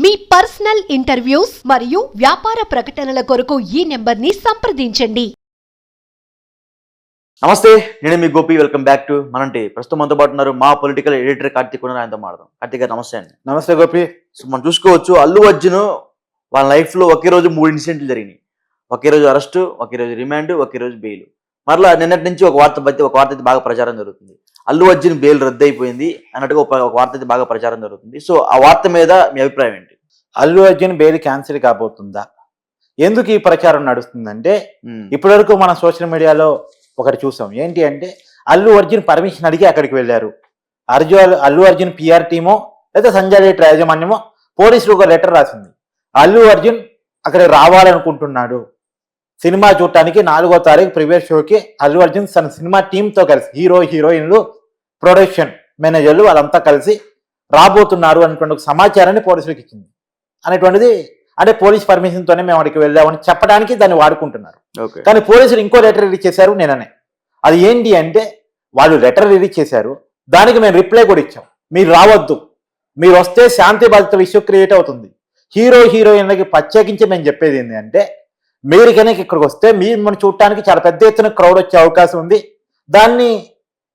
మీ personal interviews మరియు వ్యాపార ప్రకటనల కొరకు ఈ నెంబర్ని సంప్రదించండి. నమస్తే, నేను మీ గోపి. వెల్కమ్ బ్యాక్ టు మనంటి. ప్రస్తుతం మనతో పాటు ఉన్నారు మా పొలిటికల్ ఎడిటర్ కార్తీక్. ఆయనతో మాట్లాడదాం. కార్తీక్ గారు నమస్తే అండి. నమస్తే గోపి. సో మనం చూసుకోవచ్చు, అల్లు అర్జున్ వాళ్ళ లైఫ్లో ఒకే రోజు 3 ఇన్సిడెంట్లు జరిగినాయి. ఒకే రోజు అరెస్టు, ఒకే రోజు రిమాండ్, ఒకే రోజు బెయిల్. మరలా నిన్నటి నుంచి ఒక వార్త అయితే బాగా ప్రచారం జరుగుతుంది. అల్లు అర్జున్ బెయిల్ రద్దు అయిపోయింది అన్నట్టుగా ఒక వార్త అయితే బాగా ప్రచారం జరుగుతుంది. సో ఆ వార్త మీద మీ అభిప్రాయం ఏంటి? అల్లు అర్జున్ బెయిల్ క్యాన్సిల్ కాబోతుందా? ఎందుకు ఈ ప్రచారం నడుస్తుందంటే, ఇప్పటివరకు మనం సోషల్ మీడియాలో ఒకటి చూసాం. ఏంటి అంటే, అల్లు అర్జున్ పర్మిషన్ అడిగి అక్కడికి వెళ్ళారు. అల్లు అర్జున్ పిఆర్ టీమో లేదా సంజయ్ థియేటర్ యాజమాన్యమో పోలీసులు ఒక లెటర్ రాసింది. అల్లు అర్జున్ అక్కడికి రావాలనుకుంటున్నాడు. సినిమా చూడటానికి 4వ తారీఖు ప్రీమియర్ షోకి అల్లు అర్జున్ తన సినిమా టీంతో కలిసి హీరోయిన్లు, ప్రొడక్షన్ మేనేజర్లు వాళ్ళంతా కలిసి రాబోతున్నారు అనేటువంటి ఒక సమాచారాన్ని పోలీసులకు ఇచ్చింది. అనేటువంటిది అంటే పోలీస్ పర్మిషన్తోనే మేము అక్కడికి వెళ్ళామని చెప్పడానికి దాన్ని వాడుకుంటున్నారు. కానీ పోలీసులు ఇంకో లెటర్ రిలీజ్ చేశారు నిన్ననే. అది ఏంటి అంటే, వాళ్ళు లెటర్ రిలీజ్ చేశారు, దానికి మేము రిప్లై కూడా ఇచ్చాం. మీరు రావద్దు, మీరు వస్తే శాంతి భద్రతల ఇష్యూ క్రియేట్ అవుతుంది. హీరోయిన్లకి ప్రత్యేకించి మేము చెప్పేది ఏంటి అంటే, మీరు కనుక ఇక్కడికి వస్తే మిమ్మల్ని చూడటానికి చాలా పెద్ద ఎత్తున క్రౌడ్ వచ్చే అవకాశం ఉంది. దాన్ని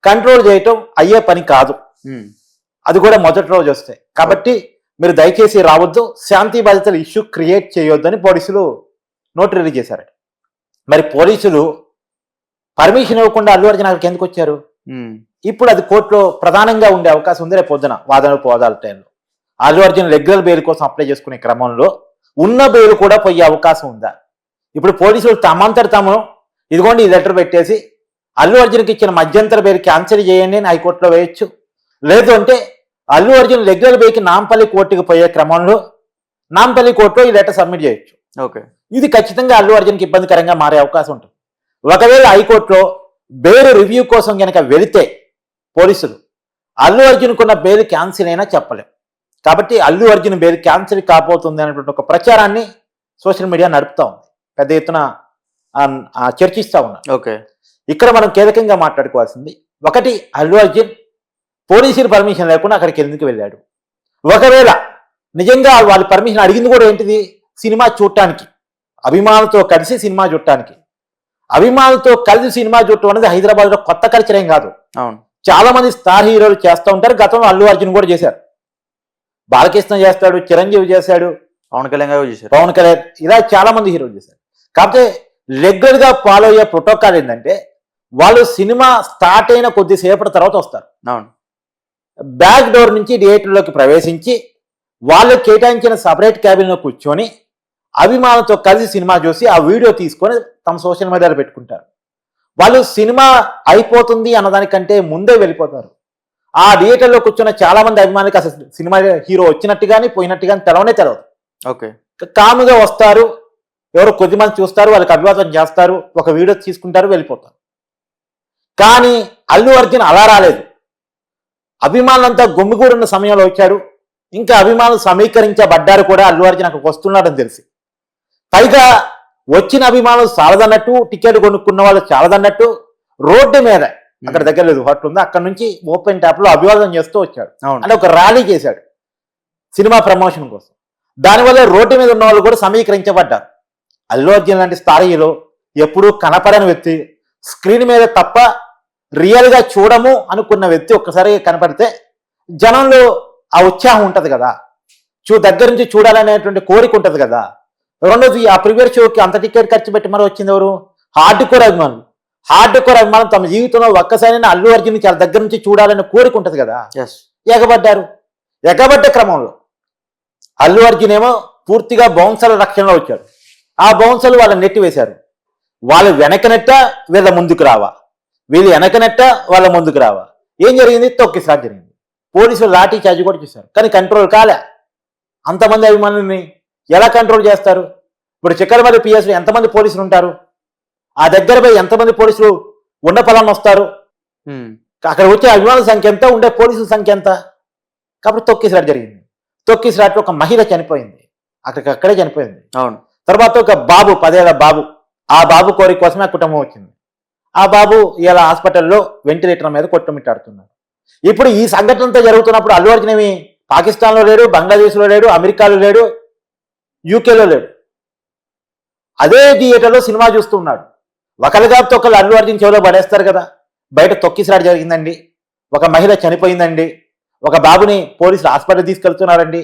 కంట్రోల్ చేయటం అయ్యే పని కాదు. అది కూడా మొదటి రోజు వస్తాయి. కాబట్టి మీరు దయచేసి రావద్దు, శాంతి భద్రతల ఇష్యూ క్రియేట్ చేయొద్దు అని పోలీసులు నోట్ రిలీజ్ చేశారు. మరి పోలీసులు పర్మిషన్ ఇవ్వకుండా అల్లు అర్జున్ అక్కడికి ఎందుకు వచ్చారు? ఇప్పుడు అది కోర్టులో ప్రధానంగా ఉండే అవకాశం ఉంది. రేపు పొద్దున వాదాల టైంలో అల్లు అర్జున్ రెగ్యులర్ బెయిల్ కోసం అప్లై చేసుకునే క్రమంలో ఉన్న బెయిల్ కూడా పోయే అవకాశం ఉందా? ఇప్పుడు పోలీసులు తమంతట తాము ఇదిగోండి ఈ లెటర్ పెట్టేసి అల్లు అర్జున్కి ఇచ్చిన మధ్యంతర బెయిల్ క్యాన్సిల్ చేయండి అని హైకోర్టులో వేయొచ్చు. లేదు అంటే అల్లు అర్జున్ రెగ్యులర్ బెయిల్కి నాంపల్లి కోర్టుకి పోయే క్రమంలో నాంపల్లి కోర్టులో ఈ లెటర్ సబ్మిట్ చేయొచ్చు. ఇది ఖచ్చితంగా అల్లు అర్జున్కి ఇబ్బందికరంగా మారే అవకాశం ఉంటుంది. ఒకవేళ హైకోర్టులో బెయిల్ రివ్యూ కోసం కనుక వెళితే పోలీసులు అల్లు అర్జున్కున్న బెయిల్ క్యాన్సిల్ అయినా చెప్పలేం. కాబట్టి అల్లు అర్జున్ బెయిల్ క్యాన్సిల్ కాబోతుంది అనేటువంటి ఒక ప్రచారాన్ని సోషల్ మీడియా నడుపుతా ఉంది, పెద్ద ఎత్తున చర్చిస్తూ ఉన్నారు. ఇక్కడ మనం కీలకంగా మాట్లాడుకోవాల్సింది ఒకటి, అల్లు అర్జున్ పోలీసులు పర్మిషన్ లేకుండా అక్కడికి ఎందుకు వెళ్ళాడు? ఒకవేళ నిజంగా వాళ్ళు పర్మిషన్ అడిగింది కూడా ఏంటిది? సినిమా చూడటానికి, అభిమానులతో కలిసి సినిమా చూడటానికి. అభిమానులతో కలిసి సినిమా చూడటం అనేది హైదరాబాద్లో కొత్త కల్చర్ ఏం కాదు. చాలా మంది స్టార్ హీరోలు చేస్తూ ఉంటారు. గతంలో అల్లు అర్జున్ కూడా చేశారు, బాలకృష్ణ చేస్తాడు, చిరంజీవి చేశాడు, పవన్ కళ్యాణ్ ఇలా చాలా మంది హీరోలు చేశారు. కాకపోతే రెగ్యులర్ గా ఫాలో అయ్యే ప్రోటోకాల్ ఏంటంటే, వాళ్ళు సినిమా స్టార్ట్ అయిన కొద్దిసేపటి తర్వాత వస్తారు. బ్యాక్ డోర్ నుంచి థియేటర్లోకి ప్రవేశించి వాళ్ళు కేటాయించిన సపరేట్ క్యాబిన్లో కూర్చొని అభిమానులతో కలిసి సినిమా చూసి ఆ వీడియో తీసుకొని తమ సోషల్ మీడియాలో పెట్టుకుంటారు. వాళ్ళు సినిమా అయిపోతుంది అన్నదానికంటే ముందే వెళ్ళిపోతారు. ఆ థియేటర్లో కూర్చున్న చాలా మంది అభిమానులకి అసలు సినిమా హీరో వచ్చినట్టు కానీ పోయినట్టు కానీ తెలవదు. కాముగా వస్తారు, ఎవరో కొద్దిమంది చూస్తారు, వాళ్ళకి అభివాదం చేస్తారు, ఒక వీడియో తీసుకుంటారు, వెళ్ళిపోతారు. కానీ అల్లు అర్జున్ అలా రాలేదు. అభిమానులంతా గుమ్మిగూడున్న సమయంలో వచ్చాడు. ఇంకా అభిమానులు సమీకరించబడ్డారు కూడా, అల్లు అర్జున్ అక్కడికి వస్తున్నాడని తెలిసి. పైగా వచ్చిన అభిమానులు చాలదన్నట్టు, టికెట్ కొనుక్కున్న వాళ్ళు చాలదన్నట్టు రోడ్డు మీద అక్కడ దగ్గర లేదు హోటల్ ఉంది, అక్కడ నుంచి ఓపెన్ ట్యాప్ లో అభివాదం చేస్తూ వచ్చాడు. అంటే ఒక ర్యాలీ చేశాడు సినిమా ప్రమోషన్ కోసం. దానివల్ల రోడ్డు మీద ఉన్న వాళ్ళు కూడా సమీకరించబడ్డారు. అల్లు అర్జున్ లాంటి స్టార్ హీరో ఎప్పుడూ కనపడని వ్యక్తి, స్క్రీన్ మీద తప్ప రియల్ గా చూడము అనుకున్న వ్యక్తి ఒక్కసారి కనపడితే జనంలో ఆ ఉత్సాహం ఉంటుంది కదా, దగ్గర నుంచి చూడాలనేటువంటి కోరిక ఉంటుంది కదా. రెండోది, ఆ ప్రీమియర్ షోకి అంత టికెట్ ఖర్చు పెట్టి మరి వచ్చింది ఎవరు? హార్డ్ కోర్ అభిమానులు తమ జీవితంలో ఒక్కసారైనా అల్లు అర్జున్ చాలా దగ్గర నుంచి చూడాలనే కోరిక ఉంటుంది కదా. ఎగబడ్డ క్రమంలో అల్లు అర్జున్ ఏమో పూర్తిగా బౌన్సర్ల రక్షణలో వచ్చాడు. ఆ బౌన్సర్లు వాళ్ళని నెట్టి వేశారు. వాళ్ళు వెనకనెట్ట వీళ్ళ ముందుకు రావా, వీళ్ళు వెనకనెట్ట వాళ్ళ ముందుకు రావా. ఏం జరిగింది? తొక్కిసలాట జరిగింది. పోలీసులు లాఠీ చార్జ్ కూడా చేశారు, కానీ కంట్రోల్ కాలే. అంతమంది అభిమానుల్ని ఎలా కంట్రోల్ చేస్తారు? ఇప్పుడు చిక్కడపల్లి పిఎస్లో ఎంతమంది పోలీసులు ఉంటారు? ఆ దగ్గర పోయి ఎంతమంది పోలీసులు ఉండపలాన్ని వస్తారు? అక్కడ వచ్చే అభిమానుల సంఖ్య ఎంత, ఉండే పోలీసుల సంఖ్య ఎంత? కాబట్టి తొక్కిసలాట జరిగింది. తొక్కిసలాటలో ఒక మహిళ చనిపోయింది, అక్కడే చనిపోయింది. తర్వాత ఒక బాబు, 10 ఏళ్ల బాబు, ఆ బాబు కోరిక కోసమే ఆ కుటుంబం వచ్చింది. ఆ బాబు ఇలా హాస్పిటల్లో వెంటిలేటర్ మీద కొట్టుమిట్టాడుతున్నారు. ఇప్పుడు ఈ సంఘటనతో జరుగుతున్నప్పుడు అల్లు అర్జున్ ఏమి పాకిస్తాన్లో లేడు, బంగ్లాదేశ్లో లేడు, అమెరికాలో లేడు, యూకేలో లేడు. అదే థియేటర్లో సినిమా చూస్తున్నాడు. ఒకరు కాబట్టి ఒకళ్ళు అల్లు అర్జున్ చెవిలో పడేస్తారు కదా. బయట తొక్కిసలాట జరిగిందండి, ఒక మహిళ చనిపోయిందండి, ఒక బాబుని పోలీసులు హాస్పిటల్ తీసుకెళ్తున్నారండి,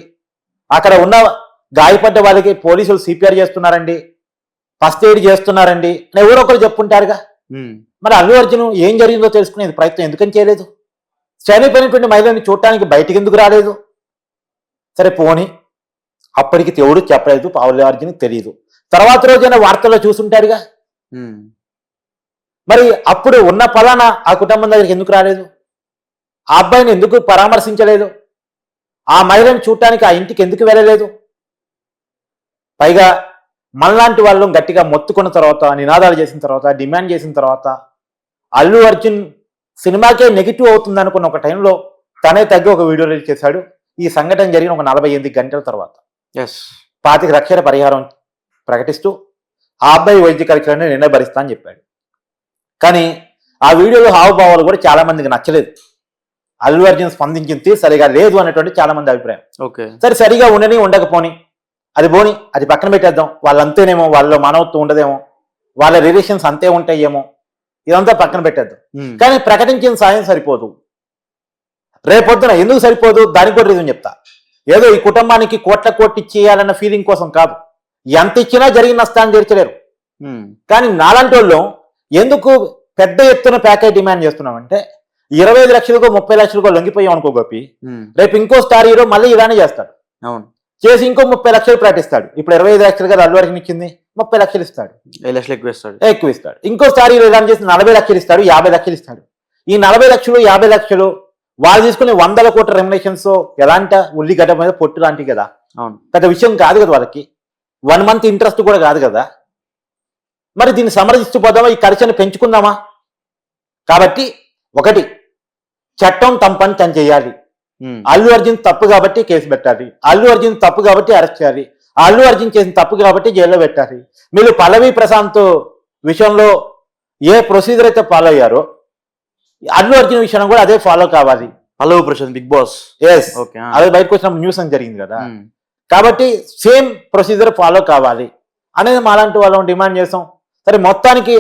అక్కడ ఉన్న గాయపడ్డ వాళ్ళకి పోలీసులు సిపిఆర్ చేస్తున్నారండి, ఫస్ట్ ఎయిడ్ చేస్తున్నారండి అని ఎవరో ఒకరు చెప్పుంటారుగా. మరి అల్లు అర్జున్ ఏం జరిగిందో తెలుసుకునేది ప్రయత్నం ఎందుకని చేయలేదు? చనిపోయినటువంటి మహిళని చూడటానికి బయటికి ఎందుకు రాలేదు? సరే పోని, అప్పటికి దేవుడు చెప్పలేదు, అల్లు అర్జున్ తెలియదు. తర్వాత రోజైనా వార్తల్లో చూసుంటాడుగా. మరి అప్పుడు ఉన్న ఫలానా ఆ కుటుంబం దగ్గరికి ఎందుకు రాలేదు? ఆ అబ్బాయిని ఎందుకు పరామర్శించలేదు? ఆ మహిళను చూడటానికి ఆ ఇంటికి ఎందుకు వెళ్ళలేదు? పైగా మనలాంటి వాళ్ళు గట్టిగా మొత్తుకున్న తర్వాత, నినాదాలు చేసిన తర్వాత, డిమాండ్ చేసిన తర్వాత అల్లు అర్జున్ సినిమాకే నెగిటివ్ అవుతుంది అనుకున్న ఒక టైంలో తనే తగ్గి ఒక వీడియో రిలీజ్ చేశాడు. ఈ సంఘటన జరిగిన ఒక 48 గంటల తర్వాత 25 లక్షల పరిహారం ప్రకటిస్తూ ఆ అబ్బాయి వైద్య ఖర్చులను నిన్న భరిస్తా అని చెప్పాడు. కానీ ఆ వీడియోలో హావభావాలు కూడా చాలా మందికి నచ్చలేదు. అల్లు అర్జున్ స్పందించింది సరిగా లేదు అనేటువంటి చాలా మంది అభిప్రాయం. సరే సరిగా ఉండని ఉండకపోని అది పోని, అది పక్కన పెట్టేద్దాం. వాళ్ళంతేనేమో, వాళ్ళలో మానవత్వం ఉండదేమో, వాళ్ళ రిలేషన్స్ అంతే ఉంటాయేమో, ఇదంతా పక్కన పెట్టేద్దాం. కానీ ప్రకటించిన సాయం సరిపోదు. రేపొద్దున ఎందుకు సరిపోదు దానికి కూడా రీజన్ చెప్తా. ఏదో ఈ కుటుంబానికి కోట్ల ఇచ్చేయాలన్న ఫీలింగ్ కోసం కాదు. ఎంత ఇచ్చినా జరిగిన నష్టాన్ని తీర్చలేరు. కానీ నాలాంటి వాళ్ళు ఎందుకు పెద్ద ఎత్తున ప్యాకేజ్ డిమాండ్ చేస్తున్నామంటే 25 లక్షలకో 30 లక్షలకో లొంగిపోయాం అనుకో గోపి, రేపు ఇంకో స్టార్ హీరో మళ్ళీ ఇలానే చేస్తాడు. అవును, చేసి ఇంకో 30 లక్షలు ప్రకటిస్తాడు. ఇప్పుడు 25 లక్షలు కదా అల్లు అర్జున్ ఇచ్చింది, 30 లక్షలు ఇస్తాడు, 5 లక్షలు ఎక్కువ ఇస్తాడు. ఇంకో స్టార్ హీరో ఇలా చేసి 40 లక్షలు ఇస్తాడు, 50 లక్షలు ఇస్తాడు. ఈ 40 లక్షలు 50 లక్షలు వాళ్ళు తీసుకునే 100 కోట్ల రెమ్యునేషన్స్ ఎలాంటి ఉల్లిగడ్డ మీద పొట్టు లాంటివి కదా. అవును, పెద్ద విషయం కాదు కదా వాళ్ళకి. 1 మంత్ ఇంట్రెస్ట్ కూడా కాదు కదా. మరి దీన్ని సమర్థిస్తూ పోదామా, ఈ ఖర్చుని పెంచుకుందామా? కాబట్టి ఒకటి, చట్టం తమ పని తను చేయాలి. అల్లు అర్జున్ తప్పు కాబట్టి కేసు పెట్టాలి, అల్లు అర్జున్ తప్పు కాబట్టి అరెస్ట్ చేయాలి, అల్లు అర్జున్ చేసిన తప్పు కాబట్టి జైల్లో పెట్టాలి. మీరు పల్లవి ప్రశాంత్ విషయంలో ఏ ప్రొసీజర్ అయితే ఫాలో అయ్యారో అల్లు అర్జున్ విషయంలో కూడా అదే ఫాలో కావాలి. పల్లవి ప్రశాంత్ బిగ్ బాస్ అదే బయటకు వచ్చినప్పుడు న్యూస్ అని జరిగింది కదా. కాబట్టి సేమ్ ప్రొసీజర్ ఫాలో కావాలి అనేది మాలాంటి వాళ్ళం డిమాండ్ చేసాం. సరే మొత్తానికి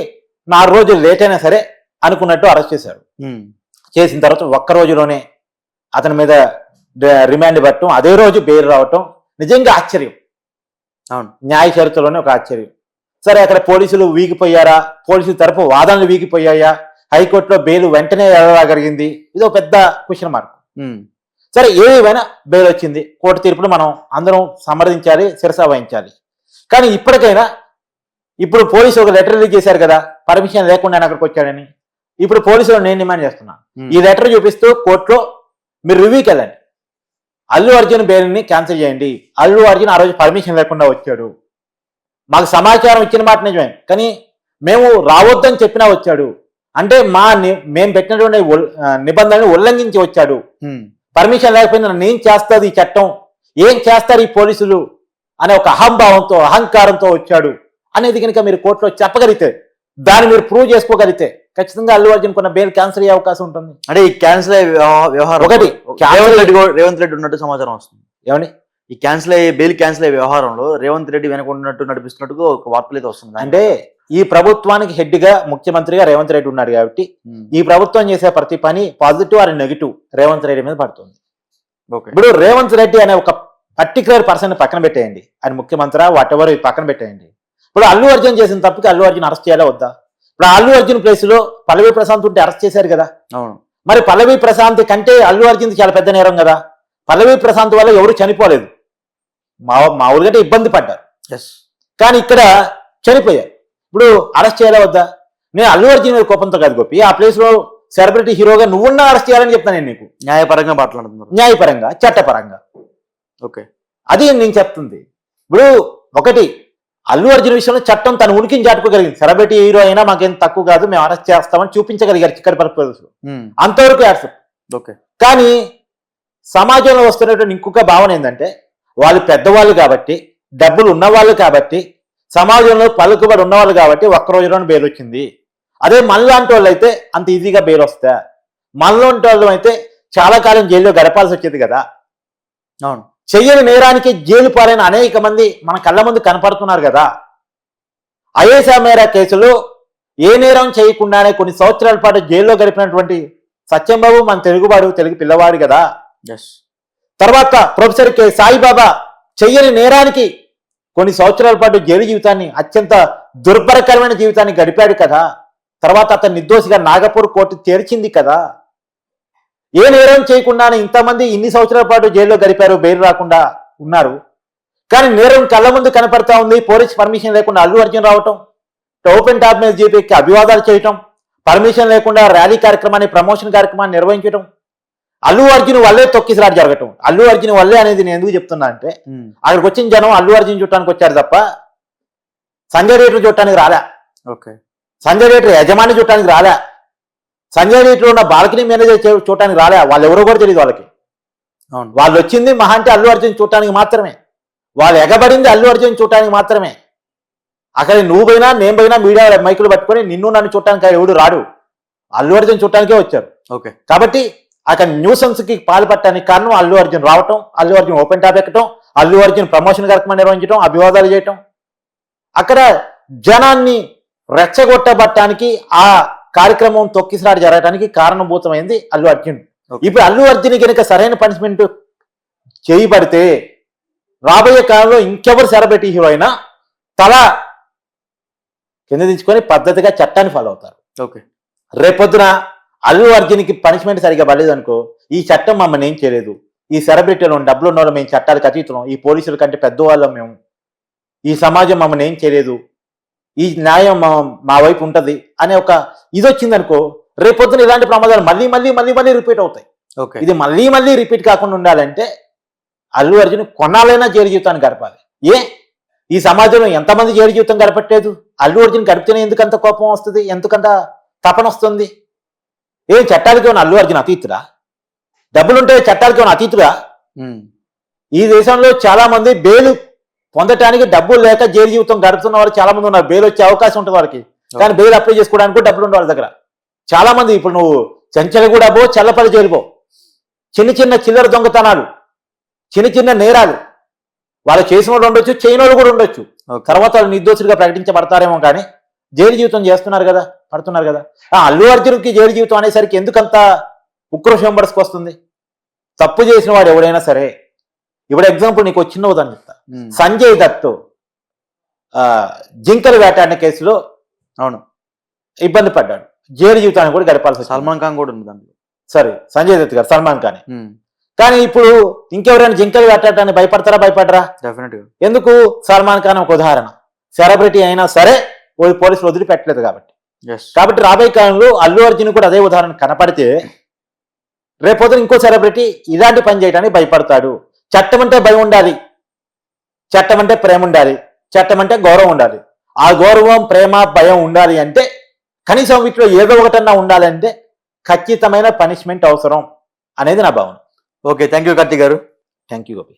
4 రోజులు లేట్ అయినా సరే అనుకున్నట్టు అరెస్ట్ చేశారు. చేసిన తర్వాత ఒక్క రోజులోనే అతని మీద రిమాండ్ పట్టడం, అదే రోజు బెయిల్ రావటం నిజంగా ఆశ్చర్యం. అవును, న్యాయ చరిత్రలోనే ఒక ఆశ్చర్యం. సరే అక్కడ పోలీసులు వీగిపోయారా, పోలీసుల తరపు వాదనలు వీగిపోయాయా, హైకోర్టులో బెయిల్ వెంటనే ఎలాగలిగింది, ఇదో పెద్ద క్వశ్చన్ మార్క్. సరే ఏమైనా బెయిల్ వచ్చింది, కోర్టు తీర్పును మనం అందరం సమర్థించాలి, శిరస వహించాలి. కానీ ఇప్పటికైనా ఇప్పుడు పోలీసులు ఒక లెటర్ రిలీజ్ చేశారు కదా, పర్మిషన్ లేకుండా అక్కడికి వచ్చాడని. ఇప్పుడు పోలీసులు నేను డిమాండ్ చేస్తున్నా, ఈ లెటర్ చూపిస్తూ కోర్టులో మీరు రివ్యూకి వెళ్ళండి, అల్లు అర్జున్ బెయిల్ని క్యాన్సిల్ చేయండి. అల్లు అర్జున్ ఆ రోజు పర్మిషన్ లేకుండా వచ్చాడు, మాకు సమాచారం ఇచ్చిన మాట నిజమే, కానీ మేము రావద్దని చెప్పినా వచ్చాడు అంటే మేము పెట్టినటువంటి నిబంధనలు ఉల్లంఘించి వచ్చాడు. పర్మిషన్ లేకపోయినా నన్ను ఏం చేస్తుంది ఈ చట్టం, ఏం చేస్తారు ఈ పోలీసులు అనే ఒక అహంభావంతో అహంకారంతో వచ్చాడు అనేది కనుక మీరు కోర్టులో చెప్పగలిగితే, దాన్ని మీరు ప్రూవ్ చేసుకోగలిగితే ఖచ్చితంగా అల్లు అర్జున్ కొన్న బెయిల్ క్యాన్సిల్ అయ్యే అవకాశం ఉంటుంది. అంటే ఈ క్యాన్సిల్ అయ్యే వ్యవహారం ఒకటి రేవంత్ రెడ్డి ఉన్నట్టు సమాచారం వస్తుంది. ఏమని ఈ క్యాన్సిల్ అయ్యే బెయిల్ క్యాన్సిల్ అయ్యే వ్యవహారంలో రేవంత్ రెడ్డి వెనకున్నట్టు నడిపిస్తున్నట్టు ఒక వార్తలు అయితే వస్తుంది. అంటే ఈ ప్రభుత్వానికి హెడ్ గా ముఖ్యమంత్రిగా రేవంత్ రెడ్డి ఉన్నాడు కాబట్టి ఈ ప్రభుత్వం చేసే ప్రతి పని positive or negative Revanth Reddy మీద పడుతుంది. ఇప్పుడు రేవంత్ రెడ్డి అనే ఒక పర్టికులర్ పర్సన్ పక్కన పెట్టేయండి, ఆయన ముఖ్యమంత్రి వాట్ ఎవర్ పక్కన పెట్టేయండి. ఇప్పుడు అల్లు అర్జున్ చేసిన తప్పుకి అల్లు అర్జున్ అరెస్ట్ చేయాలా వద్దా? ఇప్పుడు అల్లు అర్జున్ ప్లేస్ లో పల్లవి ప్రశాంత్ ఉంటే అరెస్ట్ చేశారు కదా. అవును, మరి పల్లవి ప్రశాంత్ కంటే అల్లు అర్జున్ చాలా పెద్ద నేరం కదా. పల్లవి ప్రశాంత్ వల్ల ఎవరు చనిపోలేదు, మామూలుగా ఇబ్బంది పడ్డారు, కానీ ఇక్కడ చనిపోయారు. ఇప్పుడు అరెస్ట్ చేయాలా వద్దా? నేను అల్లు అర్జున్ మీద కోపంతో కాదు గోపి, ఆ ప్లేస్ లో సెలబ్రిటీ హీరోగా నువ్వున్నా అరెస్ట్ చేయాలని చెప్తాను నేను నీకు. న్యాయపరంగా మాట్లాడుతున్నారు, న్యాయపరంగా చట్టపరంగా. ఓకే, అది నేను చెప్తుంది. ఇప్పుడు ఒకటి, అల్లు అర్జున్ విషయంలో చట్టం తన ఉనికిని చాటుకోగలిగింది. సెలబ్రిటీ హీరో అయినా మాకేం తక్కువ కాదు, మేము అరెస్ట్ చేస్తామని చూపించగలిగారు చిక్కడపల్లి పోలీసులు, అంతవరకు యాక్సెప్ట్. ఓకే, కానీ సమాజంలో వస్తున్నటువంటి ఇంకొక భావన ఏంటంటే వాళ్ళు పెద్దవాళ్ళు కాబట్టి, డబ్బులు ఉన్నవాళ్ళు కాబట్టి, సమాజంలో పలుకుబడి ఉన్నవాళ్ళు కాబట్టి ఒక్క రోజులోనే బెయిల్ వచ్చింది. అదే మనలాంటి వాళ్ళు అయితే అంత ఈజీగా బెయిల్ వస్తా, మనలాంటి వాళ్ళు అయితే చాలా కాలం జైల్లో గడపాల్సి వచ్చేది కదా. అవును. చెయ్యని నేరానికి జైలు పాలైన అనేక మంది మన కళ్ళ ముందు కనపడుతున్నారు కదా. అయేషా మేరా కేసులో ఏ నేరం చేయకుండానే కొన్ని సంవత్సరాల పాటు జైల్లో గడిపినటువంటి సత్యంబాబు మన తెలుగు పిల్లవాడు కదా. ఎస్. తర్వాత ప్రొఫెసర్ కె సాయిబాబా చెయ్యని నేరానికి కొన్ని సంవత్సరాల పాటు జైలు జీవితాన్ని, అత్యంత దుర్భరకరమైన జీవితాన్ని గడిపాడు కదా. తర్వాత అతను నిర్దోషిగా నాగపూర్ కోర్టు తెరిచింది కదా. ఏ నేరం చేయకుండానే ఇంతమంది ఇన్ని సంవత్సరాల పాటు జైల్లో గడిపారు, బెయిల్ రాకుండా ఉన్నారు. కానీ నేరం కళ్ళ ముందు కనపడతా ఉంది. పోలీస్ పర్మిషన్ లేకుండా అల్లు అర్జున్ రావటం, ఓపెన్ టాప్ మీద జీపీకి అభివాదాలు చేయటం, పర్మిషన్ లేకుండా ర్యాలీ కార్యక్రమాన్ని, ప్రమోషన్ కార్యక్రమాన్ని నిర్వహించడం, అల్లు అర్జున్ వల్లే తొక్కిసలాట జరగటం. అల్లు అర్జున్ వల్లే అనేది నేను ఎందుకు చెప్తున్నా అంటే, అక్కడికి వచ్చిన జనం అల్లు అర్జున్ చూడటానికి వచ్చారు తప్ప సంజయ్ రేట్లు చూడటానికి రాలే. ఓకే. సంజయ్ రేట్లు యజమాని చూడటానికి రాలే. సంజయ్ రేట్లో ఉన్న బాల్కనీ మేనేజర్ చూడటానికి రాలే. వాళ్ళు ఎవరో కూడా తెలియదు వాళ్ళకి. అవును. వాళ్ళు వచ్చింది మహా అంటే అల్లు అర్జున్ చూడటానికి మాత్రమే. వాళ్ళు ఎగబడింది అల్లు అర్జున్ చూడటానికి మాత్రమే. అక్కడ నువ్వు పోయినా నేను పోయినా మీడియా మైకులు పట్టుకొని నిన్ను నన్ను చూడటానికి ఎవడు రాడు. అల్లు అర్జున్ చూడటానికే వచ్చారు. ఓకే. కాబట్టి అక్కడ న్యూసెన్స్ కి పాల్పడటానికి కారణం అల్లు అర్జున్ రావటం, అల్లు అర్జున్ ఓపెన్ టాప్ ఎక్కటం, అల్లు అర్జున్ ప్రమోషన్ కార్యక్రమం నిర్వహించడం, అభివాదాలు చేయటం, అక్కడ జనాన్ని రెచ్చగొట్టబట్టడానికి, ఆ కార్యక్రమం తొక్కిసలాట జరగడానికి కారణభూతమైంది అల్లు అర్జున్. ఇప్పుడు అల్లు అర్జున్ కనుక సరైన పనిష్మెంట్ చేయబడితే రాబోయే కాలంలో ఇంకెవరు సెలబ్రిటీ హీరో అయినా తల కింద దించుకొని పద్ధతిగా చట్టాన్ని ఫాలో అవుతారు. ఓకే. రేపొద్దున అల్లు అర్జున్కి పనిష్మెంట్ సరిగా పడలేదు అనుకో, ఈ చట్టం మమ్మల్ని ఏం చేయలేదు, ఈ సెలబ్రిటీలో డబ్బులు ఉన్న వాళ్ళు మేము చట్టాలకు అతీతం, ఈ పోలీసుల కంటే పెద్దవాళ్ళం మేము, ఈ సమాజం మమ్మల్ని ఏం చేయలేదు, ఈ న్యాయం మా వైపు ఉంటది అనే ఒక ఇది వచ్చిందనుకో, రేపొద్దున ఇలాంటి ప్రమాదాలు మళ్ళీ మళ్ళీ మళ్ళీ మళ్ళీ రిపీట్ అవుతాయి. ఓకే. ఇది మళ్ళీ మళ్ళీ రిపీట్ కాకుండా ఉండాలంటే అల్లు అర్జున్ కొన్నాళ్ళైనా జైలు జీవితాన్ని గడపాలి. ఈ సమాజంలో ఎంతమంది జైలు జీవితం గడపట్లేదు? అల్లు అర్జున్ గడిపితేనే ఎందుకంత కోపం వస్తుంది, ఎందుకంత తపన వస్తుంది? చట్టాలకి ఏమైనా అల్లు అర్జున్ అతీతుడా? డబ్బులుంటే చట్టాలకి ఏమైనా అతీతుడా? ఈ దేశంలో చాలా మంది బెయిల్ పొందటానికి డబ్బులు లేక జైలు జీవితం గడుపుతున్న వారు చాలా మంది ఉన్నారు. బెయిల్ వచ్చే అవకాశం ఉంటుంది వాళ్ళకి, కానీ బెయిల్ అప్లై చేసుకోవడానికి డబ్బులు ఉండే వాళ్ళ దగ్గర చాలా మంది. ఇప్పుడు నువ్వు చెంచలగూడ పో, చల్లపల్లి జైలు పో, చిన్న చిన్న చిల్లర దొంగతనాలు, చిన్న చిన్న నేరాలు వాళ్ళు చేసిన వాళ్ళు ఉండొచ్చు, చేయని వాళ్ళు కూడా ఉండొచ్చు. తర్వాత వాళ్ళు నిర్దోషులుగా ప్రకటించబడతారేమో, కానీ జైలు జీవితం చేస్తున్నారు కదా, పడుతున్నారు కదా. అల్లు అర్జున్కి జైలు జీవితం అనేసరికి ఎందుకంత ఉక్రోషం వస్తుంది? తప్పు చేసిన వాడు ఎవడైనా సరే, ఇప్పుడు ఎగ్జాంపుల్ నీకు చిన్న ఉదాహరణ చెప్తా. సంజయ్ దత్ జింకలు వేటాడిన కేసులో అవును ఇబ్బంది పడ్డాడు, జైలు జీవితాన్ని కూడా గడపాల్సి. సల్మాన్ ఖాన్ కూడా ఉంది దాంట్లో. సరే, సంజయ్ దత్ గారు, సల్మాన్ ఖాన్. కానీ ఇప్పుడు ఇంకెవరైనా జింకలు వేటాడటానికి భయపడరా? డెఫినెట్ గా. ఎందుకు? సల్మాన్ ఖాన్ ఒక ఉదాహరణ. సెలబ్రిటీ అయినా సరే పోలీసులు వదిలిపెట్టలేదు కాబట్టి. కాబట్టి రాబోయే కాలంలో అల్లు అర్జున్ కూడా అదే ఉదాహరణ కనపడితే రేపొద్దున ఇంకో సెలబ్రిటీ ఇలాంటి పని చేయడానికి భయపడతాడు. చట్టం అంటే భయం ఉండాలి, చట్టం అంటే ప్రేమ ఉండాలి, చట్టం అంటే గౌరవం ఉండాలి. ఆ గౌరవం, ప్రేమ, భయం ఉండాలి అంటే కనీసం వీటిలో ఏదో ఒకటన్నా ఉండాలంటే ఖచ్చితమైన పనిష్మెంట్ అవసరం అనేది నా భావన. ఓకే, థ్యాంక్ యూ కార్తీక్ గారు. Thank you Gopi.